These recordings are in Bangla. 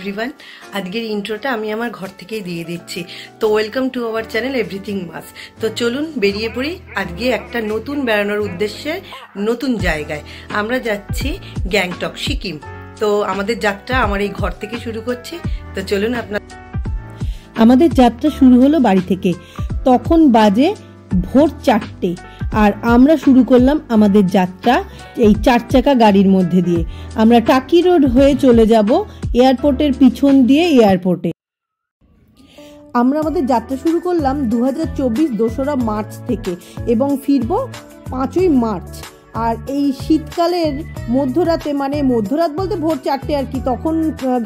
এভরিওয়ান, আজকের ইন্ট্রোটা আমি আমার ঘর থেকেই দিয়ে দিচ্ছি। তো welcome to our channel everything মাস। তো চলুন বেরিয়ে পড়ি আজকে একটা নতুন বেড়ানোর উদ্দেশ্যে নতুন জায়গায়। আমরা যাচ্ছি গ্যাংটক, সিকিম। তো আমাদের যাত্রা আমার এই ঘর থেকে শুরু করছি। তো চলুন আমাদের যাত্রা শুরু হলো বাড়ি থেকে। তখন বাজে ভোর 4টে, আর আমরা শুরু করলাম আমাদের যাত্রা এই 4 চাকা গাড়ির মধ্যে দিয়ে। আমরা টাকি রোড হয়ে চলে যাব এয়ারপোর্টের পিছন দিয়ে এয়ারপোর্টে। আমরা আমাদের যাত্রা শুরু করলাম 2024 2রা মার্চ থেকে এবং ফিরব 5ই মার্চ। আর এই শীতকালের মধ্যরাতে, মানে মধ্যরাত বলতে ভোর 4টে আর কি, তখন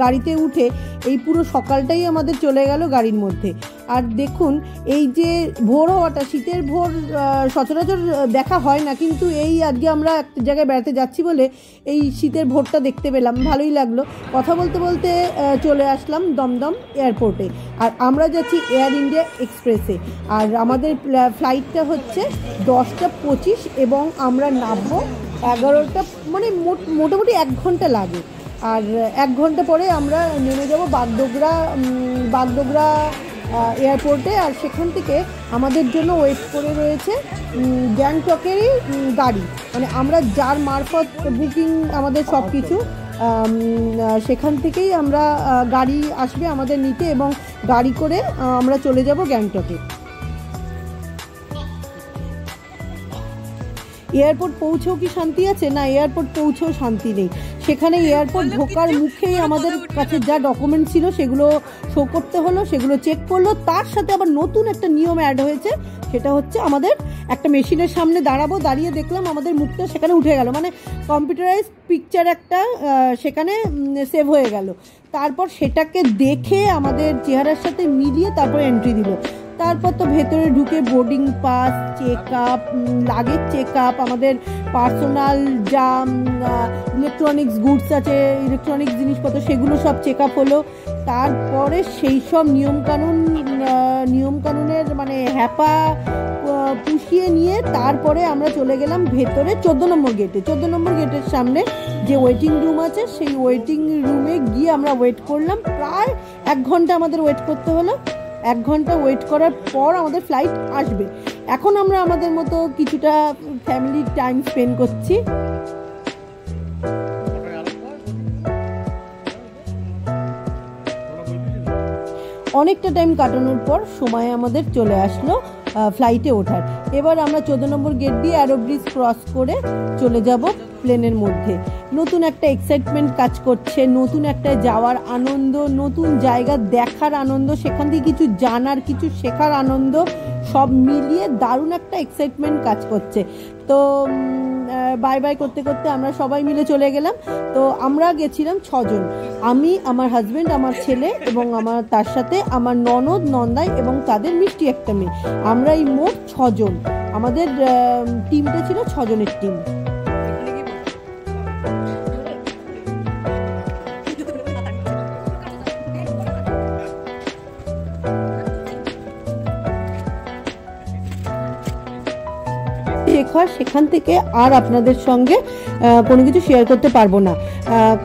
গাড়িতে উঠে এই পুরো সকালটাই আমাদের চলে গেল গাড়ির মধ্যে। আর দেখুন, এই যে ভোর হওয়াটা, শীতের ভোর সচরাচর দেখা হয় না, কিন্তু এই আজকে আমরা একটা জায়গায় বেড়াতে যাচ্ছি বলে এই শীতের ভোরটা দেখতে পেলাম, ভালোই লাগলো। কথা বলতে বলতে চলে আসলাম দমদম এয়ারপোর্টে। আর আমরা যাচ্ছি এয়ার ইন্ডিয়া এক্সপ্রেসে। আর আমাদের ফ্লাইটটা হচ্ছে 10টা 25 এবং আমরা নামবো 11টা, মানে মোটামুটি 1 ঘন্টা লাগে। আর 1 ঘন্টা পরে আমরা নেমে যাব বাগডোগরা এয়ারপোর্টে। আর সেখান থেকে আমাদের জন্য ওয়েট করে রয়েছে গ্যাংটকেরই গাড়ি, মানে আমরা যার মারফত বুকিং আমাদের সব কিছু, সেখান থেকেই আমরা গাড়ি আসবে আমাদের নিতে এবং গাড়ি করে আমরা চলে যাব গ্যাংটকে। এয়ারপোর্ট পৌঁছেও কি শান্তি আছে? না, এয়ারপোর্ট পৌঁছেও শান্তি নেই। সেখানে এয়ারপোর্ট ঢোকার মুখেই আমাদের কাছে যা ডকুমেন্ট ছিল সেগুলো শো করতে হলো, সেগুলো চেক করলো। তার সাথে আবার নতুন একটা নিয়ম অ্যাড হয়েছে, সেটা হচ্ছে আমাদের একটা মেশিনের সামনে দাঁড়িয়ে দেখলাম আমাদের মুখটা সেখানে উঠে গেল, মানে কম্পিউটারাইজ পিকচার একটা সেখানে সেভ হয়ে গেল। তারপর সেটাকে দেখে আমাদের চেহারার সাথে মিলিয়ে তারপর এন্ট্রি দিল। তারপর তো ভেতরে ঢুকে boarding pass check up, luggage check up, আমাদের পার্সোনাল যা ইলেকট্রনিক্স গুডস আছে, ইলেকট্রনিক্স জিনিসপত্র, সেগুলো সব চেক আপ হলো। তারপরে সেই সব নিয়মকানুনের মানে হ্যাপা পুষিয়ে নিয়ে তারপরে আমরা চলে গেলাম ভেতরে 14 নম্বর গেটে। 14 নম্বর গেটের সামনে যে ওয়েটিং রুম আছে, সেই ওয়েটিং রুমে গিয়ে আমরা ওয়েট করলাম। প্রায় 1 ঘন্টা আমাদের ওয়েট করতে হলো। 1 ঘন্টা ওয়েট করার পর আমাদের ফ্লাইট আসবে। এখন আমরা আমাদের মতো কিছুটা ফ্যামিলি টাইম স্পেন্ড করছি। অনেকটা টাইম কাটানোর পর সময় আমাদের চলে আসলো ফ্লাইটে ওঠার। এবার আমরা 14 নম্বর গেট দিয়ে অ্যারো ব্রিজ ক্রস করে চলে যাব প্লেনের মধ্যে। নতুন একটা এক্সাইটমেন্ট কাজ করছে, নতুন একটা যাওয়ার আনন্দ, নতুন জায়গা দেখার আনন্দ, সেখান থেকে কিছু জানার, কিছু শেখার আনন্দ, সব মিলিয়ে দারুণ একটা এক্সাইটমেন্ট কাজ করছে। তো বাই বাই করতে করতে আমরা সবাই মিলে চলে গেলাম। তো আমরা গেছিলাম 6 জন, আমি, আমার হাজব্যান্ড, আমার ছেলে এবং তার সাথে আমার ননদ, নন্দাই এবং তাদের মিষ্টি একটা মেয়ে। আমরা এই মোট 6 জন, আমাদের টিমটা ছিল 6 জনের টিম। সেখান থেকে আর আপনাদের সঙ্গে কোনো কিছু শেয়ার করতে পারবো না,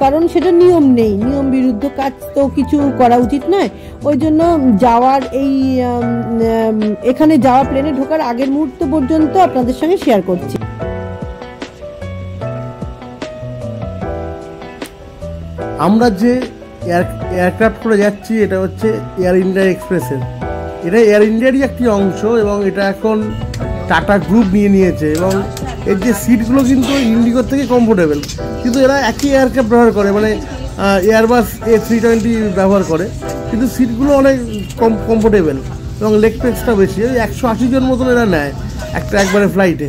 কারণ সেটা নিয়ম নেই, নিয়ম বিরুদ্ধ কাজ তো কিছু করা উচিত নয়। ওই জন্য যাওয়ার এখানে যাওয়া, প্লেনে ঢোকার আগের মুহূর্ত পর্যন্ত আপনাদের সঙ্গে শেয়ার করছি। আমরা যে এয়ারক্রাফট করে যাচ্ছি এটা হচ্ছে এয়ার ইন্ডিয়া এক্সপ্রেসের। এটা এয়ার ইন্ডিয়ারই একটি অংশ এবং এটা এখন টাটা গ্রুপ নিয়েছে এবং এর যে সিটগুলো কিন্তু ইন্ডিগোর থেকে কমফোর্টেবল, কিন্তু এরা একই এয়ারক্রাফট ব্যবহার করে, মানে এয়ারবাস A320 ব্যবহার করে, কিন্তু সিটগুলো অনেক কমফোর্টেবল এবং লেগ স্পেসটা বেশি। 180 জন মতন এরা নেয় একবারে ফ্লাইটে,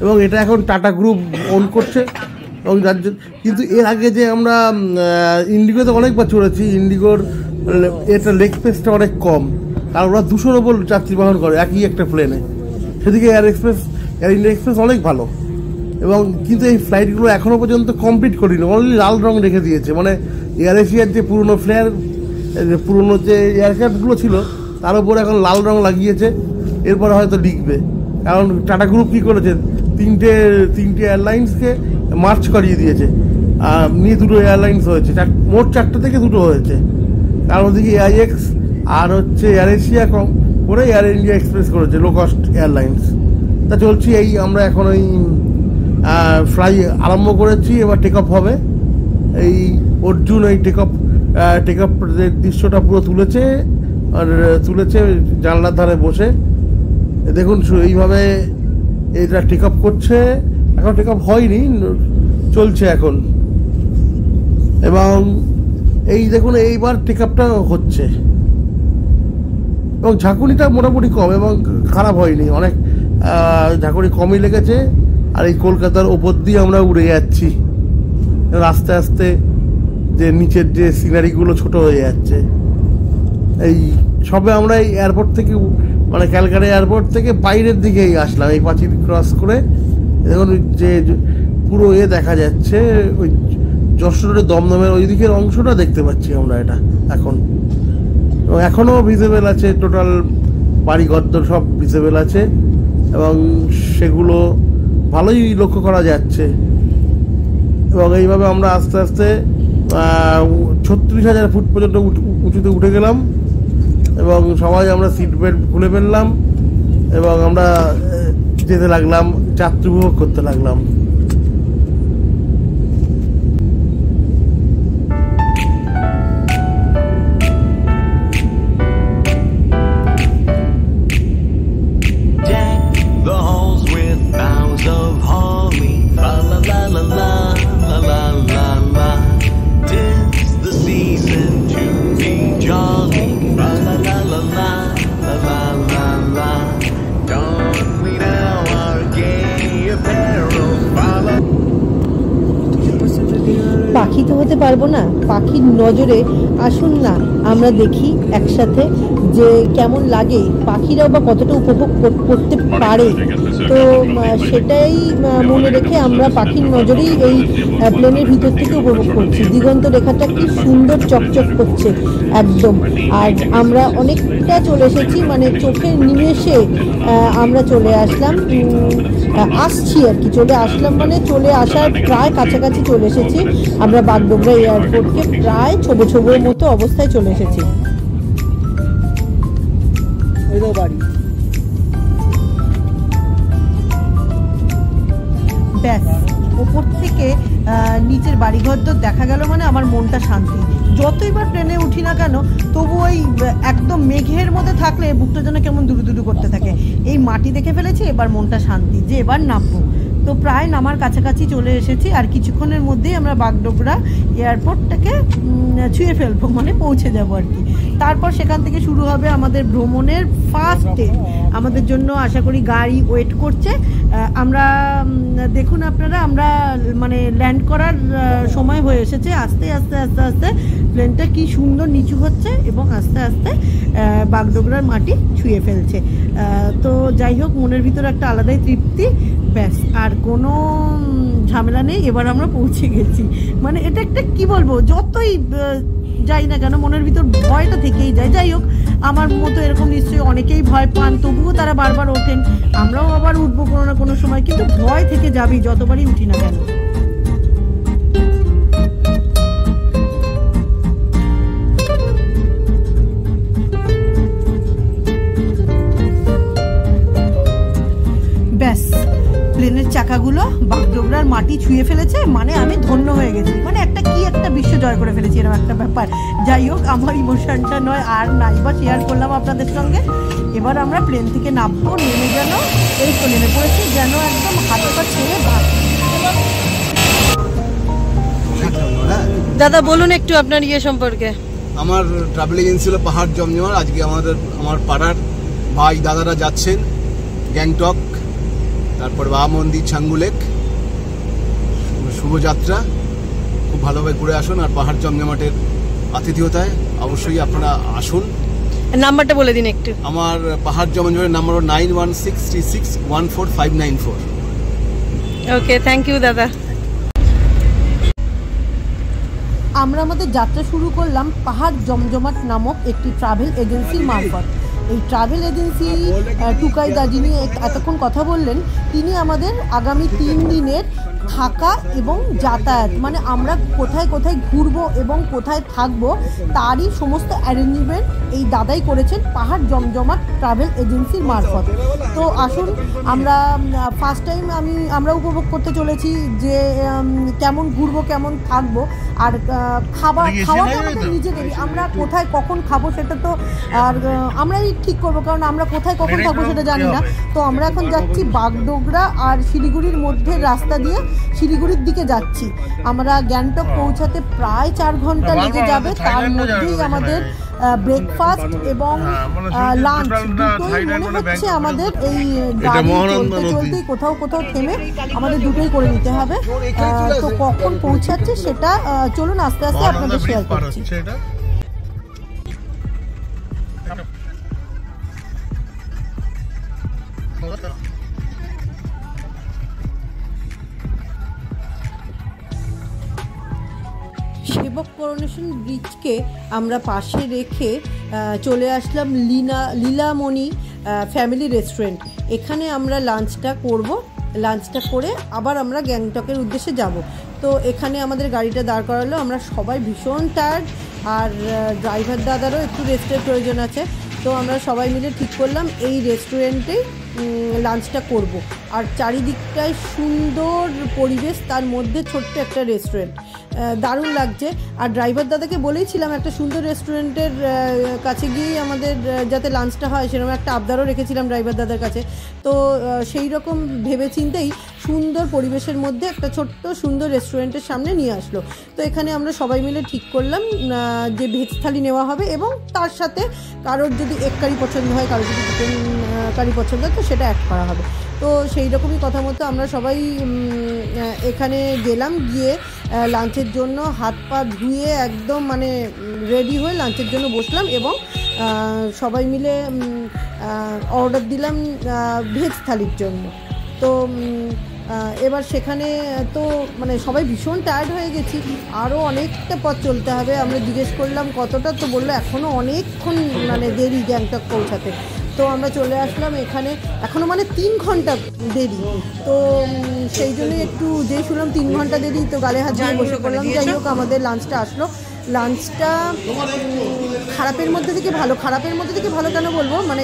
এবং এটা এখন টাটা গ্রুপ ওন করছে। এবং যার জন্য, কিন্তু এর আগে যে আমরা ইন্ডিগোতে অনেকবার চড়েছি, ইন্ডিগোর এটা লেগ স্পেসটা অনেক কম, কারণ ওরা 200-র ওপর যাত্রী বহন করে একই একটা প্লেনে। সেদিকে এয়ার ইন্ডিয়া এক্সপ্রেস অনেক ভালো, এবং কিন্তু এই ফ্লাইটগুলো এখনও পর্যন্ত কমপ্লিট করিনি, অনলি লাল রং রেখে দিয়েছে। মানে এয়ার এশিয়ার যে পুরনো যে এয়ারক্রাফটগুলো ছিল তার উপর এখন লাল রং লাগিয়েছে, এরপরে হয়তো লিখবে। কারণ টাটা গ্রুপ কী করেছে, তিনটে এয়ারলাইন্সকে মার্চ করিয়ে দিয়েছে। নিয়ে দুটো এয়ারলাইন্স হয়েছে, মোট 4টে থেকে 2টো হয়েছে। তার মধ্যে কি AIX আর হচ্ছে এয়ার এশিয়া কম করে এয়ার ইন্ডিয়া এক্সপ্রেস করেছে, লো কস্ট এয়ারলাইন্স। তা চলছি এই, আমরা এখন ওই ফ্লাই আরম্ভ করেছি, এবার টেক অফ হবে। এই অর্জুন এই টেক অফ দৃশ্যটা পুরো তুলেছে, আর তুলেছে জানলার ধারে বসে। দেখুন এইভাবে এটা টেক অফ করছে, এখন টেক অফ হয়নি, চলছে এখন। এবং এই দেখুন এইবার টেক আপটা হচ্ছে, এবং ঝাঁকুনিটা মোটামুটি কম এবং খারাপ হয়নি, অনেক ঝাঁকুনি কমই লেগেছে। আর এই কলকাতার ওপর দিয়ে আমরা উড়ে যাচ্ছি, আস্তে আস্তে যে নিচের যে সিনারিগুলো ছোট হয়ে যাচ্ছে। এই সবে আমরা এই এয়ারপোর্ট থেকে, মানে ক্যালকাটা এয়ারপোর্ট থেকে বাইরের দিকেই আসলাম, এই পাঁচিল ক্রস করে। দেখুন যে পুরো দেখা যাচ্ছে, ওই যশোরের দমদমের ওই দিকের অংশটা দেখতে পাচ্ছি আমরা এটা এখন। এবং এখনও ভিজিবল আছে, টোটাল বাড়িঘর সব ভিজিবল আছে, এবং সেগুলো ভালোই লক্ষ্য করা যাচ্ছে। এবং এইভাবে আমরা আস্তে আস্তে 36,000 ফুট পর্যন্ত উঁচুতে উঠে গেলাম, এবং সবাই আমরা সিট বেল্ট খুলে ফেললাম, এবং আমরা যেতে লাগলাম, যাত্রী উপভোগ করতে লাগলাম। পাখি তো হতে পারবো না, পাখির নজরে আসুন না আমরা দেখি একসাথে যে কেমন লাগে, পাখিরাও বা কতটা উপভোগ করতে পারে। তো সেটাই মনে রেখে আমরা পাখির নজরেই এই প্লেনের ভিতর থেকে উপভোগ করছি। দিগন্ত রেখাটা কি সুন্দর চকচক করছে একদম। আর আমরা অনেকটা চলে এসেছি, মানে চোখের নিমেষে আমরা চলে আসলাম, আসছি আর কি, চলে আসলাম মানে চলে আসার প্রায় কাছাকাছি চলে এসেছি। আমরা বাগডোগরা এয়ারপোর্টকে প্রায় ছোবোর মতো অবস্থায় চলে এসেছি। বাড়ি ব্যাস, ওপর থেকে নিচের বাড়িঘর তো দেখা গেল, মানে আমার মনটা শান্তি। যতইবার ট্রেনে উঠি না কেন, তবু ওই একদম মেঘের মধ্যে থাকলে বুকটা যেন কেমন দুরু করতে থাকে। এই মাটি দেখে ফেলেছি, এবার মনটা শান্তি যে এবার নামবো। তো প্রায় নামার কাছাকাছি চলে এসেছি, আর কিছুক্ষণের মধ্যেই আমরা বাগডোগরা এয়ারপোর্টটাকে ছুঁয়ে ফেলবো, মানে পৌঁছে যাবো আর কি। তারপর সেখান থেকে শুরু হবে আমাদের ভ্রমণের ফার্স্ট ডে। আমাদের জন্য আশা করি গাড়ি ওয়েট করছে। আমরা দেখুন আপনারা, আমরা মানে ল্যান্ড করার সময় হয়ে এসেছে। আস্তে আস্তে আস্তে আস্তে প্লেনটা কি সুন্দর নিচু হচ্ছে, এবং আস্তে আস্তে বাগডোগরার মাটি ছুঁয়ে ফেলছে। তো যাই হোক, মনের ভিতরে একটা আলাদাই তৃপ্তি। ব্যাস, আর কোনো ঝামেলা নেই, এবার আমরা পৌঁছে গেছি। মানে এটা একটা কি বলবো, যতই যাই না কেন মনের ভিতর ভয়টা থেকেই যায়। যাই হোক, আমার মতো এরকম নিশ্চয়ই অনেকেই ভয় পান, তবুও তারা বারবার ওঠেন। আমরাও আবার উঠবো কোনো না কোনো সময়, কিন্তু ভয় থেকে যাবেই যতবারই উঠি না কেন। ব্যাস, প্লেনের চাকাগুলো বাগডোগরার মাটি ছুঁয়ে ফেলেছে, মানে আমি ধন্য হয়ে গেছি। মানে একটা বিশ্ব জয় করে ফেলেছি, এরকম একটা ব্যাপার। যাই হোক, আমার ইমোশনটা নয় আর নাই বা শেয়ার করলাম আপনাদের সঙ্গে। এবার আমরা প্লেন থেকে নামবো, নেমে যেন এই তো নেমে পড়েছি, যেন একদম হাতে পা ছেড়ে ভাগ। দাদা বলুন একটু আপনার ইয়ে সম্পর্কে। আমার ট্রাভেল এজেন্সি হলো পাহাড় জমজমাট। আজকে আমার পাড়ার ভাই দাদারা যাচ্ছেন গ্যাংটক, তারপর বাবা মন্দির, ছাঙ্গু লেক। শুভযাত্রা, খুব ভালোভাবে ঘুরে আসুন। আর পাহাড় জমজমাটের আতিথেয়তায় অবশ্যই আপনারা আসুন। নাম্বারটা বলে দিন একটু। আমার পাহাড় জমজমাটের নাম্বার 9163614594। ওকে, থ্যাংক ইউ দাদা। আমরা আমাদের যাত্রা শুরু করলাম পাহাড় জমজমাট নামক একটি ট্রাভেল এজেন্সির মারফত। এই ট্রাভেল এজেন্সি টুকাইদা, যিনি এতক্ষণ কথা বললেন, তিনি আমাদের আগামী 3 দিনের থাকা এবং যাতায়াত, মানে আমরা কোথায় কোথায় ঘুরবো এবং কোথায় থাকবো তারই সমস্ত অ্যারেঞ্জমেন্ট এই দাদাই করেছেন পাহাড় জমজমাট ট্রাভেল এজেন্সির মারফত। তো আসুন আমরা ফার্স্ট টাইম আমরা উপভোগ করতে চলেছি যে কেমন ঘুরবো কেমন থাকবো, আর খাওয়াটা আমাদের নিজেদেরই, আমরা কোথায় কখন খাবো সেটা তো আর আমরাই ঠিক করবো, কারণ আমরা কোথায় কখন থাকবো সেটা জানি না। তো আমরা এখন যাচ্ছি বাগডোগরা আর শিলিগুড়ির মধ্যে রাস্তা দিয়ে শিলিগুড়ির দিকে যাচ্ছি। আমরা গ্যাংটক পৌঁছাতে প্রায় 4 ঘন্টা লেগে যাবে, তার মধ্যেই আমাদের ব্রেকফাস্ট এবং লাঞ্চ দুটোই মনে হচ্ছে আমাদের এই গাড়ি চলতে চলতেই কোথাও কোথাও থেমে আমাদের দুটোই করে নিতে হবে। তো কখন পৌঁছাচ্ছে সেটা চলুন আস্তে আস্তে আপনাদের শেয়ার করছি। সেবক করোনেশন ব্রিজকে আমরা পাশে রেখে চলে আসলাম লীলামণি ফ্যামিলি রেস্টুরেন্ট। এখানে আমরা লাঞ্চটা করব, লাঞ্চটা করে আবার আমরা গ্যাংটকের উদ্দেশ্যে যাব। তো এখানে আমাদের গাড়িটা দাঁড় করালো, আমরা সবাই ভীষণ টায়ার্ড, আর ড্রাইভার দাদারও একটু রেস্টের প্রয়োজন আছে। তো আমরা সবাই মিলে ঠিক করলাম এই রেস্টুরেন্টেই লাঞ্চটা করব। আর চারিদিকটায় সুন্দর পরিবেশ, তার মধ্যে ছোট্ট একটা রেস্টুরেন্ট, দারুণ লাগছে। আর ড্রাইভার দাদাকে বলেইছিলাম একটা সুন্দর রেস্টুরেন্টের কাছে গিয়েই আমাদের যাতে লাঞ্চটা হয়, সেরকম একটা আবদারও রেখেছিলাম ড্রাইভার দাদার কাছে। তো সেই রকম ভেবে চিন্তেই সুন্দর পরিবেশের মধ্যে একটা ছোট্ট সুন্দর রেস্টুরেন্টের সামনে নিয়ে আসলো। তো এখানে আমরা সবাই মিলে ঠিক করলাম যে ভেজ থালি নেওয়া হবে, এবং তার সাথে কারোর যদি এগ কারি পছন্দ হয়, কারোর যদি চিকেন কারি পছন্দ হয় তো সেটা অ্যাড করা হবে। তো সেই রকমই কথা মতো আমরা সবাই এখানে গেলাম, গিয়ে লাঞ্চের জন্য হাত পা ধুয়ে একদম মানে রেডি হয়ে লাঞ্চের জন্য বসলাম, এবং সবাই মিলে অর্ডার দিলাম ভেজ থালির জন্য। তো এবার সেখানে তো মানে সবাই ভীষণ টায়ার্ড হয়ে গেছি, আরও অনেকটা পথ চলতে হবে। আমরা জিজ্ঞেস করলাম কতটা, তো বললো এখনও অনেকক্ষণ মানে দেরি গ্যাংটক পৌঁছাতে। তো আমরা চলে আসলাম এখানে, এখনও মানে 3 ঘন্টা দেরি। তো সেই জন্যই একটু যেই শুনলাম 3 ঘন্টা দেরি, তো গালে হাত দিয়ে বসে পড়লাম। যাই হোক আমাদের লাঞ্চটা আসলো। লাঞ্চটা খারাপের মধ্যে থেকে ভালো, খারাপের মধ্যে থেকে ভালো কেন বলবো, মানে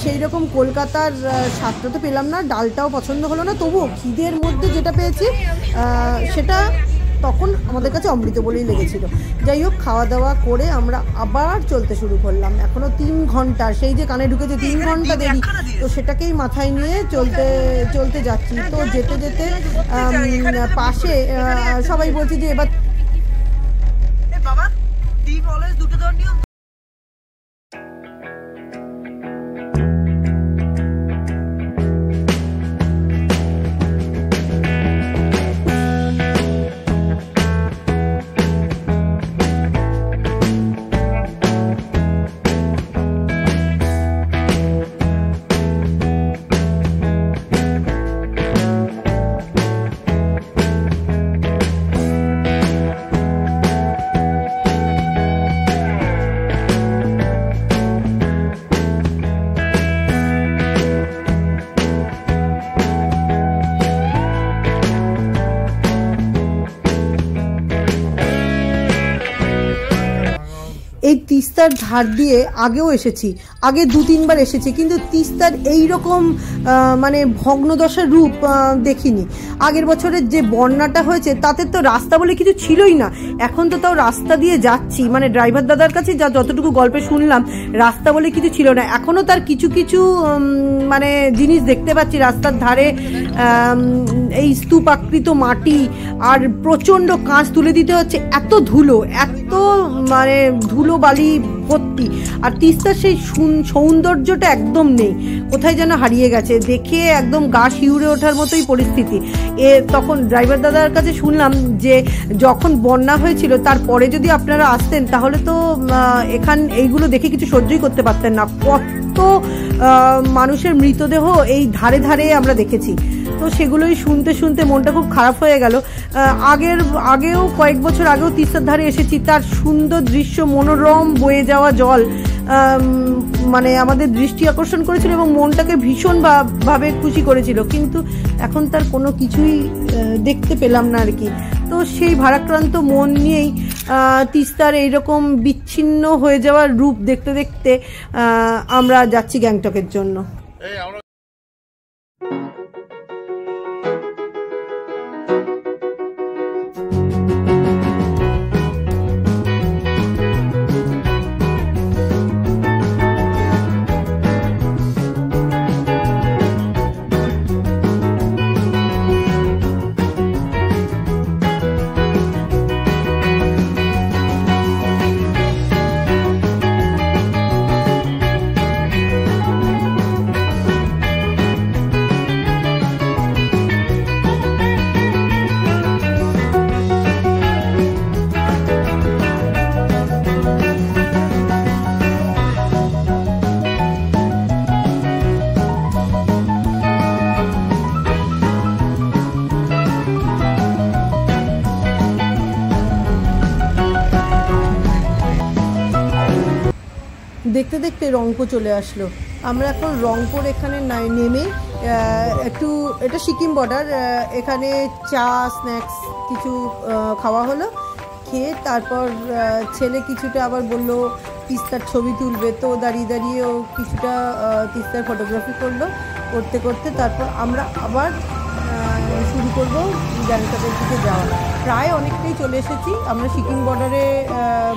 সেই রকম কলকাতার স্বাদটা তো পেলাম না, ডালটাও পছন্দ হলো না, তবুও খিদের মধ্যে যেটা পেয়েছি সেটা তখন আমাদের কাছে অমৃত বলেই লেগেছিল। যাই হোক খাওয়া দাওয়া করে আমরা আবার চলতে শুরু করলাম। এখনও 3 ঘন্টা, সেই যে কানে ঢুকেছে 3 ঘন্টা দেরি, তো সেটাকেই মাথায় নিয়ে চলতে যাচ্ছি। তো যেতে যেতে পাশে সবাই বলছে যে এবার বাবা ডিপ অলওয়েজ দুটো দর নিও। এই তিস্তার ধার দিয়ে আগেও এসেছি, আগে 2-3 বার এসেছি, কিন্তু তিস্তার এইরকম মানে ভগ্নদশার রূপ দেখিনি। আগের বছরের যে বন্যাটা হয়েছে তাতে তো রাস্তা বলে কিছু ছিলই না, এখন তো তাও রাস্তা দিয়ে যাচ্ছি, মানে ড্রাইভার দাদার কাছে যতটুকু গল্পে শুনলাম রাস্তা বলে কিছু ছিল না, এখনও তার কিছু কিছু মানে জিনিস দেখতে পাচ্ছি রাস্তার ধারে, এই স্তূপাকৃত মাটি, আর প্রচণ্ড কাঁচ তুলে দিতে হচ্ছে, এত ধুলো, এত মানে ধুলো বালি ভর্তি। আর তিস্তার সেই সৌন্দর্যটা একদম নেই, কোথায় যেন হারিয়ে গেছে, দেখে একদম গা শিউরে ওঠার মতোই পরিস্থিতি। তখন ড্রাইভার দাদার কাছে শুনলাম যে যখন বন্যা হয়েছিল তারপরে যদি আপনারা আসতেন তাহলে তো এইগুলো দেখে কিছু সহ্যই করতে পারতেন না, কত মানুষের মৃতদেহ এই ধারে ধারে আমরা দেখেছি। তো সেগুলোই শুনতে শুনতে মনটা খুব খারাপ হয়ে গেল। আগেও কয়েক বছর আগেও তিস্তার ধারে এসেছি, তার সুন্দর দৃশ্য, মনোরম বয়ে যাওয়া জল মানে আমাদের দৃষ্টি আকর্ষণ করেছিল এবং মনটাকে ভীষণ ভাবে খুশি করেছিল, কিন্তু এখন তার কোনো কিছুই দেখতে পেলাম না আর কি। তো সেই ভারাক্রান্ত মন নিয়েই তিস্তার এইরকম বিচ্ছিন্ন হয়ে যাওয়ার রূপ দেখতে দেখতে আমরা যাচ্ছি গ্যাংটকের জন্য। দেখতে দেখতে রংপুর চলে আসলো। আমরা এখন রংপুর এখানে নেমে একটু, এটা সিকিম বর্ডার, এখানে চা স্ন্যাক্স কিছু খাওয়া হলো। খেয়ে তারপর ছেলে কিছুটা আবার বললো তিস্তার ছবি তুলবে, তো দাঁড়িয়ে দাঁড়িয়েও কিছুটা তিস্তার ফটোগ্রাফি করলো। করতে করতে তারপর আমরা আবার শুরু করবো গ্যাংটকের দিকে যাওয়া। প্রায় অনেকটাই চলে এসেছি আমরা। সিকিম বর্ডারে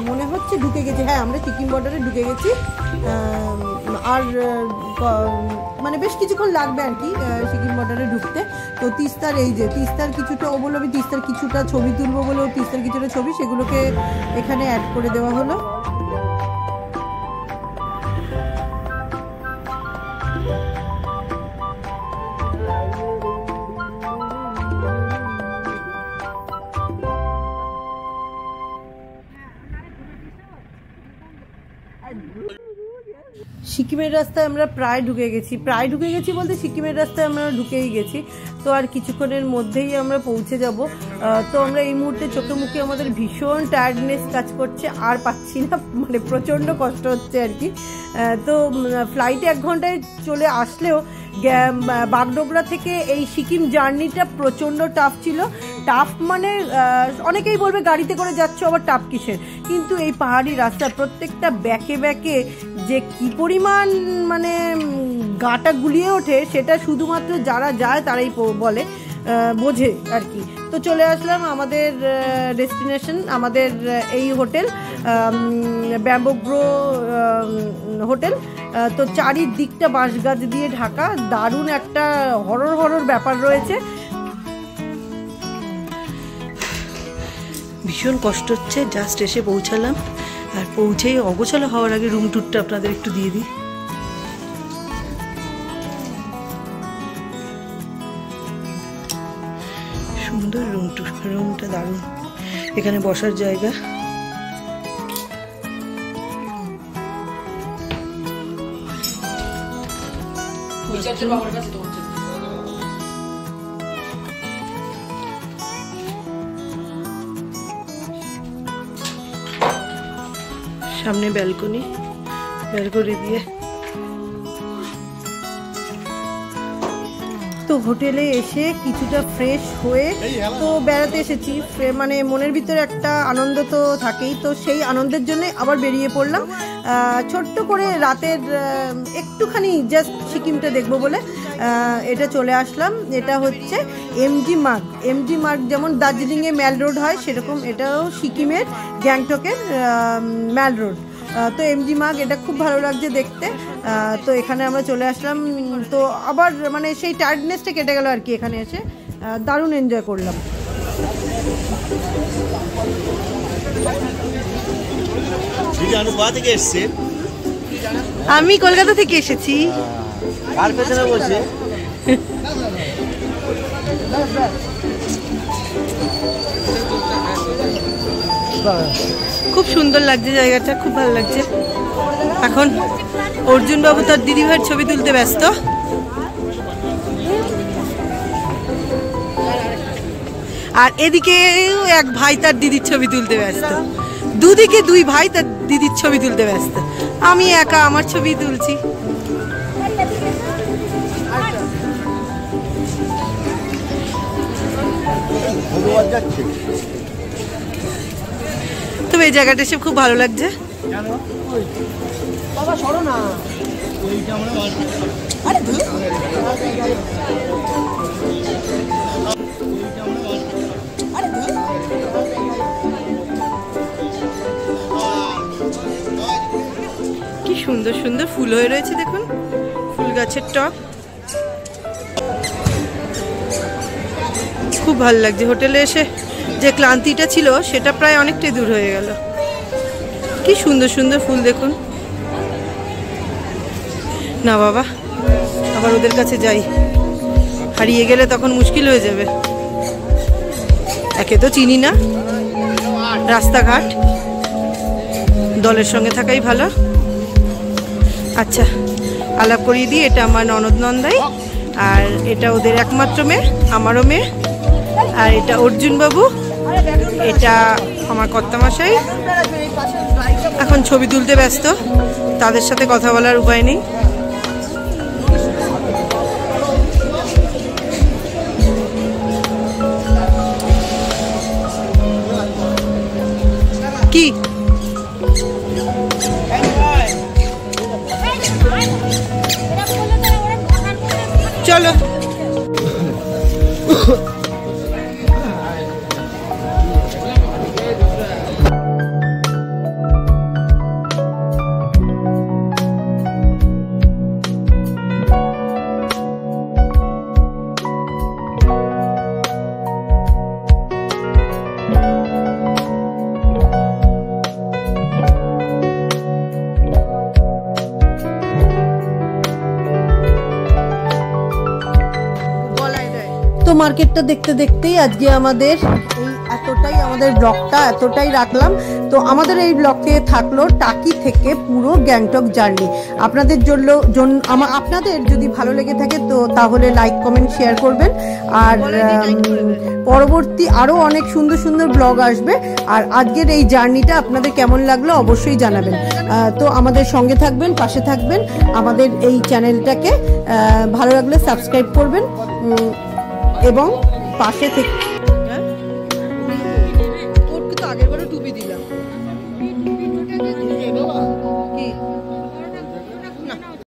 মনে হচ্ছে ঢুকে গেছি। হ্যাঁ, আমরা সিকিম বর্ডারে ঢুকে গেছি। আর মানে বেশ কিছুক্ষণ লাগবে আর কি সিকিম বর্ডারে ঢুকতে। তো তিস্তার এই যে তিস্তার কিছুটা, ও বললো আমি তিস্তার কিছুটা ছবি তুলবো বলে তিস্তার কিছুটা ছবি সেগুলোকে এখানে অ্যাড করে দেওয়া হলো। সিকিমের রাস্তায় আমরা প্রায় ঢুকে গেছি বলতে সিকিমের রাস্তায় আমরা ঢুকেই গেছি। তো আর কিছুক্ষণের মধ্যেই আমরা পৌঁছে যাব। তো আমরা এই মুহূর্তে চোখে মুখে আমাদের ভীষণ টায়ার্ডনেস কাজ করছে, আর পাচ্ছি না, মানে প্রচণ্ড কষ্ট হচ্ছে আর কি। তো ফ্লাইটে 1 ঘন্টায় চলে আসলেও বাগডোগরা থেকে এই সিকিম জার্নিটা প্রচণ্ড টাফ ছিল। টাফ মানে অনেকেই বলবে গাড়িতে করে যাচ্ছ আবার টাফ কিসের, কিন্তু এই পাহাড়ি রাস্তা প্রত্যেকটা ব্যাকে ব্যাকে যে কি পরিমাণ মানে গাটা গুলিয়ে ওঠে সেটা শুধুমাত্র যারা যায় তারাই বলে, বোঝে আর কি। তো চলে আসলাম আমাদের ডেস্টিনেশন, আমাদের এই হোটেল ব্যাম্বোগ্রো হোটেল। তো চারিদিকটা বাঁশ গাছ দিয়ে ঢাকা, দারুণ একটা হরর ব্যাপার রয়েছে। ভীষণ কষ্ট হচ্ছে, জাস্ট এসে পৌঁছালাম। আর পৌঁছেই অগোছালো হওয়ার আগে রুম ট্যুরটা আপনাদের একটু দিয়ে দিই। সুন্দর রুম ট্যুর, রুমটা দারুণ। এখানে বসার জায়গা, সামনে ব্যালকনি দিয়ে। তো হোটেলে এসে কিছুটা ফ্রেশ হয়ে তো বেড়াতে এসেছি, মানে মনের ভিতরে একটা আনন্দ তো থাকেই। তো সেই আনন্দের জন্য আবার বেরিয়ে পড়লাম ছোট্ট করে রাতের একটুখানি জাস্ট সিকিমটা দেখবো বলে এটা চলে আসলাম। এটা হচ্ছে এমজি মার্গ। যেমন দার্জিলিংয়ে ম্যাল রোড হয় সেরকম এটাও সিকিমের গ্যাংটকের ম্যাল রোড। তো এমজি মার্গ এটা খুব ভালো লাগছে দেখতে। তো এখানে আমরা চলে আসলাম। তো আবার মানে সেই টায়ার্ডনেসটা কেটে গেল আর কি। এখানে এসে দারুণ এনজয় করলাম। আমি কলকাতা থেকে এসেছি। খুব সুন্দর লাগছে জায়গাটা, খুব ভালো লাগছে। এখন অর্জুন বাবু তার দিদিভাইয়ের ছবি তুলতে ব্যস্ত। আর এদিকে এক ভাই তার দিদির ছবি তুলতে ব্যস্ত। দুদিকে 2 ভাই তার দিদির ছবি তুলতে ব্যস্ত। আমি একা আমার ছবি তুলছি। তবে এই জায়গাটা এসে খুব ভালো লাগছে। কি সুন্দর সুন্দর ফুল হয়ে রয়েছে, দেখুন ফুল গাছের টব। খুব ভালো লাগছে। হোটেলে এসে যে ক্লান্তিটা ছিল সেটা প্রায় অনেকটাই দূর হয়ে গেল। কি সুন্দর সুন্দর ফুল দেখুন না বাবা, আবার ওদের কাছে যাই, হারিয়ে গেলে তখন মুশকিল হয়ে যাবে। একে তো চিনি না রাস্তাঘাট, দলের সঙ্গে থাকাই ভালো। আচ্ছা আলাপ করিয়ে দিই, এটা আমার ননদ নন্দাই, আর এটা ওদের একমাত্র মেয়ে, আমারও মেয়ে, আর এটা অর্জুন বাবু, এটা আমার কর্তামশাই। এখন ছবি তুলতে ব্যস্ত, তাদের সাথে কথা বলার উপায় নেই। কি চলো তো মার্কেটটা দেখতে দেখতেই আজকে আমাদের এই এতটাই, আমাদের ব্লগটা এতটাই রাখলাম। তো আমাদের এই ব্লগে থাকলো টাকি থেকে পুরো গ্যাংটক জার্নি। আপনাদের আপনাদের যদি ভালো লেগে থাকে তো তাহলে লাইক কমেন্ট শেয়ার করবেন। আর পরবর্তী আরও অনেক সুন্দর সুন্দর ব্লগ আসবে। আর আজকের এই জার্নিটা আপনাদের কেমন লাগলো অবশ্যই জানাবেন। তো আমাদের সঙ্গে থাকবেন, পাশে থাকবেন। আমাদের এই চ্যানেলটাকে ভালো লাগলে সাবস্ক্রাইব করবেন এবং পাশে থেকে